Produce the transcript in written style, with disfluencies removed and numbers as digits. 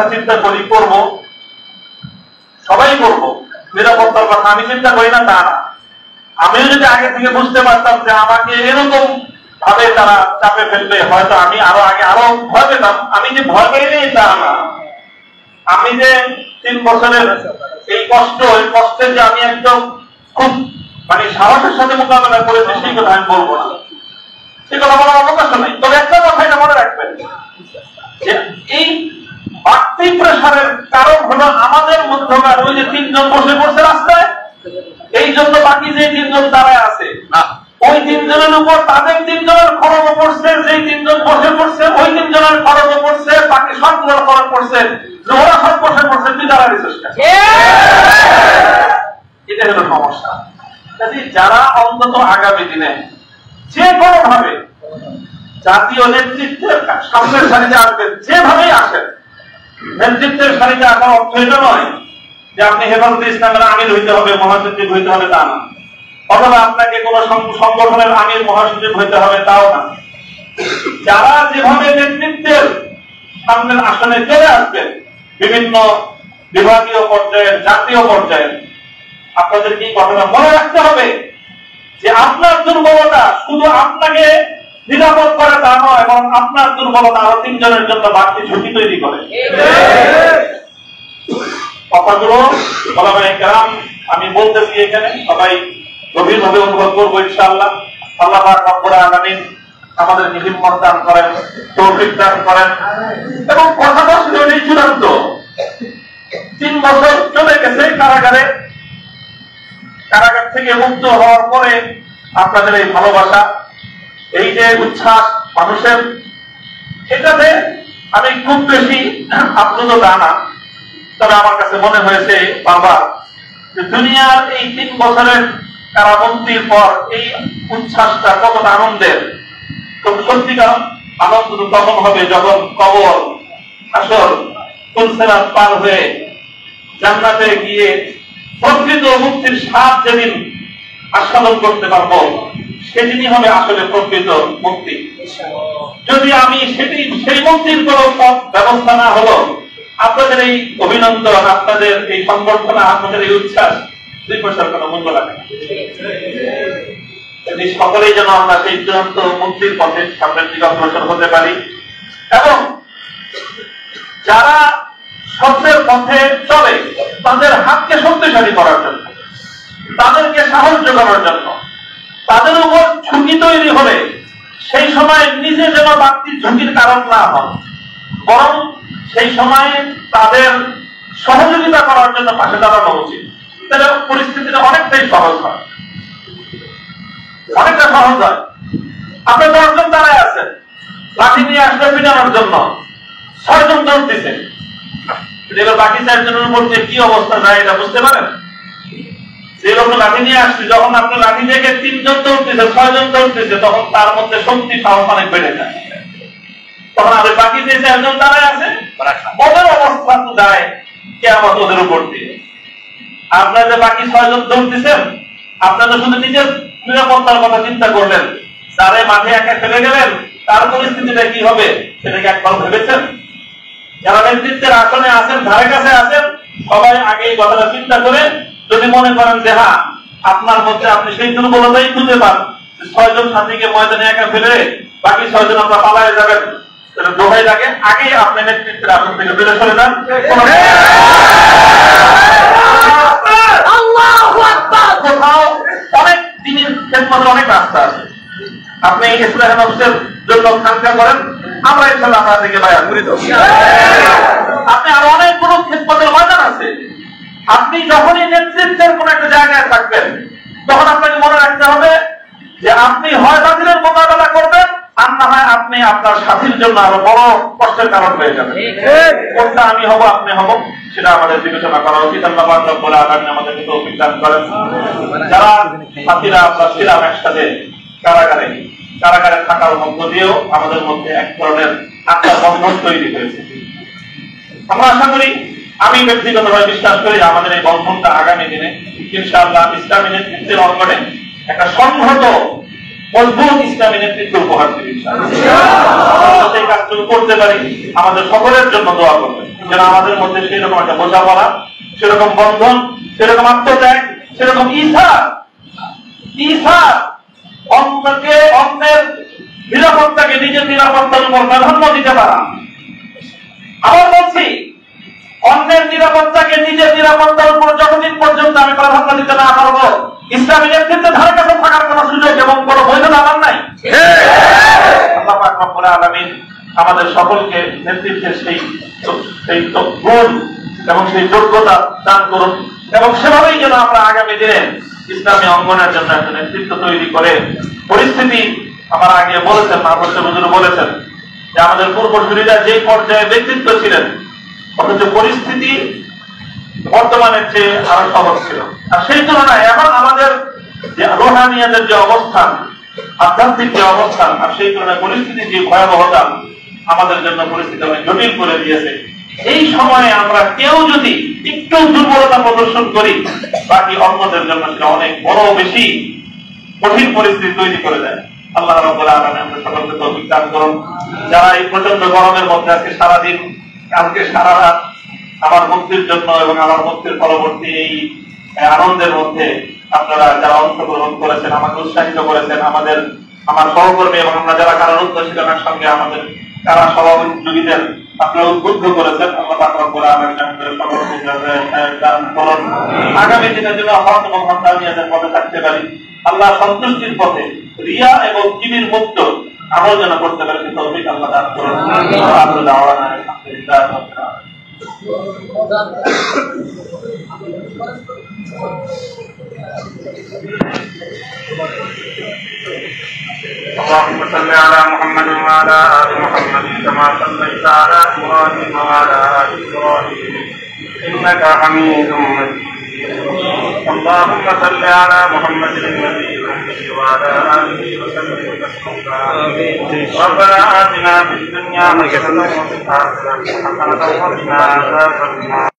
কথা চিন্তা করি, করবো, সবাই করবো, নিরাপত্তার কথা আমি চিন্তা করি না তা না। আমিও যদি আগে থেকে বুঝতে পারতাম যে আমাকে এরকম ভাবে তারা চাপে ফেলবে, হয়তো আমি আরো ভয় পেতাম। আমি যে ভয় পাইনি তা না, আমি যে 3 বছরের এই কষ্টের যে আমি একদম খুব সাহসের সাথে মোকাবেলা করেছি সেই কথা আমি বলবো না, সে কথা বলার অবকাশ নেই। তবে একটা কথা এটা মনে রাখবেন যে এই বাড়তি প্রেশারের কারণ হলো আমাদের মধ্যকার ওই যে 3 জন বসে পড়ছে রাস্তায়, এই জন্য বাকি যে 3 জন দাঁড়ায় আছে ওই 3 জনের উপর তাদের 3 জনের খরচ পড়ছে, যেই 3 জন বসে পড়ছে ওই 3 জনের খরচ পড়ছে, বাকি সবগুলোর খরচ পড়ছে, ওরা সব বসে পড়ছে, তুই দাঁড়াবি চেষ্টা। এটা হলো সমস্যা। যারা অন্তত আগামী দিনে যে কোনো ভাবে জাতীয় নেতৃত্বের সামনের সারিতে আসবেন, যেভাবেই আসেন, নেতৃত্বের সারিতে আসার অর্থ এটা নয় যে আপনি হেফাজতে ইসলামের আমির হইতে হবে, মহাসচিব হইতে হবে, তা না, অথবা আপনাকে কোন সংগঠনের আমির মহাসচিব হইতে হবে, তাও না। যারা যেভাবে নেতৃত্বের সামনের আসনে চলে আসবেন, বিভিন্ন বিভাগীয় পর্যায়ে, জাতীয় পর্যায়ে, আপনাদের কি ঘটনা মনে রাখতে হবে যে আপনার দুর্বলতা শুধু আপনাকে নিরাপদ করে তা নয়, এবং আপনার দুর্বলতা আরো 3 জনের জন্য বাড়তি ঝুঁকি তৈরি করে। কথাগুলো ওলামায়ে কেরাম আমি বলতেছি এখানে সবাই গভীরভাবে অনুভব করবো ইনশাআল্লাহ। আল্লাহ পাক রব্বুল আলামিন আমাদেরকে হিম্মত দান করেন, তৌফিক দান করেন। এবং কথাটা শুনে চূড়ান্ত 3 বছর চলে গেছে কারাগার থেকে মুক্ত হওয়ার পরে আপনাদের এই ভালোবাসা, এই যে উচ্ছ্বাস মানুষের, এটাতে আমি খুব বেশি আপ্লুত তা না। তবে আমার কাছে মনে হয়েছে বারবার যে দুনিয়ার এই 3 বছরের কারাবন্দির পর এই উচ্ছ্বাসটা কতটা আনন্দের। তো সত্যিকার আনন্দ তখন হবে যখন কবর, আসর, ফুলসেরাত পার হয়ে জান্নাতে গিয়ে প্রকৃত মুক্তির স্বাদ যেদিন আস্বাদন করতে পারবো, সেদিনই হবে আসলে প্রকৃত মুক্তি। যদি আমি সেই মুক্তির কোন ব্যবস্থা না হলো, আপনাদের এই অভিনন্দন, আপনাদের এই সংবর্ধনা, আপনাদের এই উচ্ছ্বাস 2 পয়সার কোন মূল্য লাগে না। সকলেই যেন আমরা সেই চূড়ান্ত মুক্তির পথে সামনের দিকে অগ্রসর হতে পারি, এবং যারা সত্যের পথে চলে তাদের হাতকে শক্তিশালী করার জন্য, তাদেরকে সাহস যোগানোর জন্য, তাদের উপর ঝুঁকি তৈরি হলে সেই সময় নিজে যেন বাড়তি ঝুঁকির কারণ না হন, বরং সেই সময় তাদের সহযোগিতা করার জন্য পাশে দাঁড়ানো উচিত। তাহলে পরিস্থিতিটা অনেকটাই সহজ হয়, অনেকটা সহজ হয়। আপনি 10 জন দাঁড়ায় আছেন, লাঠি নিয়ে আসলে পিটানোর জন্য 6 জন দৌড়তেছেন, বাকি 4 জনের উপর যে কি অবস্থা যায় এটা বুঝতে পারেন? যে লোক লাঠি নিয়ে আসছে, যখন আপনি লাঠি থেকে 3 জন দৌড়তেছে, 6 জন দৌড়তেছে, তখন তার মধ্যে শক্তি সাহস অনেক বেড়ে যায়। তখন আর বাকি যে 4 জন দাঁড়ায় আছে ওদের অবস্থা তো যায় কিয়ামত ওদের উপর দিয়ে। আপনারা যে বাকি 6 জন দৌড়তেছেন, আপনারা শুধু নিজের নিরাপত্তার কথা চিন্তা করলেন, তারে মাঠে একা ফেলে গেলেন, তার পরিস্থিতিটা কি হবে সেটা কি একবার ভেবেছেন? যারা নেতৃত্বের আসনে আছেন, ধারে কাছে আছেন, সবাই আগে এই কথাটা চিন্তা করে যদি মনে করেন যে হ্যাঁ আপনার মধ্যে আপনি সেই দুর্বলতাই খুঁজে পান, 6 জন সাথীকে ময়দানে একা ফেলে বাকি 6 জন আপনার পালায় যাবেন, দোহাই লাগে আগে আপনি নেতৃত্বের আসন থেকে ফেলে চলে যান। কোথাও অনেক দিনের খেদমতের অনেক রাস্তা আছে। আপনি ইসলাহ নফসের জন্য খানকা করেন, আমরা ইনশাআল্লাহ আপনাদেরকে বায়াত করি। আপনি আরো অনেকগুলো খেদমতের ময়দান আছে। আপনি যখনই নেতৃত্বের কোন একটা জায়গায় থাকবেন, তখন আপনাকে মনে রাখতে হবে যে আপনি হয় বাতিলের মোকাবেলা করবেন, আর না হয় আপনি আপনার সাথীর জন্য আরো বড় কষ্টের কারণ হয়ে যাবেন। কোনটা আমি হব, আপনি হব, সেটা আমাদের বিবেচনা করা উচিত। আল্লাহ পাক রব্বুল আলামিন আমাদেরকে তৌফিক দান করেন। যারা সাথীরা আমরা ছিলাম একসাথে কারাগারে থাকার মধ্য দিয়েও আমাদের মধ্যে এক ধরনের আত্মার বন্ধন তৈরি হয়েছে। আমরা আশা করি, আমি ব্যক্তিগতভাবে বিশ্বাস করি যে আমাদের এই বন্ধনটা আগামী দিনে ইনশাআল্লাহ ইসলামী নেতৃত্বের অঙ্গনে একটা সংহত মজবুত ইসলামী নেতৃত্ব উপহার দিবে সেই কাজটুকু করতে পারি। আমাদের সকলের জন্য দোয়া করবেন যেন আমাদের মধ্যে সেরকম একটা বোঝাপড়া, সেরকম বন্ধন, সেরকম আত্মত্যাগ, সেরকম অন্যের নিরাপত্তাকে নিজের নিরাপত্তার উপর প্রাধান্য দিতে পারা। আবার বলছি, অন্যের নিরাপত্তাকে নিজের নিরাপত্তার উপর যতদিন পর্যন্ত আমি প্রাধান্য দিতে না পারবো, ইসলামী নেতৃত্বে ধারে কাছে থাকার কোন সুযোগ এবং কোন বৈধতা আমার নাই। আল্লাহ পাক রব্বুল আলামিন আমাদের সকলকে নেতৃত্বের সেই গুণ এবং সেই যোগ্যতা দান করুন, এবং সেভাবেই যেন আমরা আগামী দিনে ইসলামী অঙ্গনের জন্য একটা নেতৃত্ব তৈরি করে পরিস্থিতি, আমার আগে বলেছেন, মাহফুজ হুজুর বলেছেন যে আমাদের পূর্বসূরীরা যে পর্যায়ে ব্যক্তিত্ব ছিলেন, অথচ পরিস্থিতি বর্তমানের চেয়ে আরো সহজ ছিল। আর সেই তুলনায় এখন আমাদের যে রোহানিয়াদের যে অবস্থান, আধ্যাত্মিক যে অবস্থান, আর সেই তুলনায় পরিস্থিতির যে ভয়াবহতা আমাদের জন্য পরিস্থিতি অনেক জটিল করে দিয়েছে। এই সময়ে আমরা কেউ যদি একটু দুর্বলতা প্রদর্শন করি, বাকি অন্যদের জন্য সেটা অনেক বড় বেশি কঠিন পরিস্থিতি তৈরি করে দেয়। আল্লাহ রাব্বুল আলামিন আমাদের সকলকে তৌফিক দান করুন। যারা এই প্রচন্ড গরমের মধ্যে আজকে সারাদিন, আজকে সারা রাত আমার মুক্তির জন্য এবং আমার মুক্তির পরবর্তী এই আনন্দের মধ্যে আপনারা যারা অংশগ্রহণ করেছেন, আমাকে উৎসাহিত করেছেন, আমার সহকর্মী এবং আমরা যারা কারারুদ্ধ ছিলাম একসঙ্গে, আমাদের কারা সহযোগীদের আপনারা উদ্বুদ্ধ করেছেন। আল্লাহ পাক রব্বুল আলামিন আমাদের সকলকে দান করুন। আগামী দিনের জন্য হক এবং হক্কানিয়াতের পথে থাকতে পারি, আল্লাহ সন্তুষ্টির পথে রিয়া এবং কিবির মুক্ত আমল যেন করতে পারি, তৌফিক আল্লাহ দান করুন। আল্লাহু দাওয়ানা আলহামদুলিল্লাহ। اللهم صل على محمد وعلى آل محمد كما صليت على إبراهيم وعلى آل إبراهيم إنك حميد مجيد. اللهم صل على محمد النبي وعلى آله وسلم تسليما. ربنا آتنا في الدنيا حسنة وفي الآخرة حسنة وقنا عذاب النار.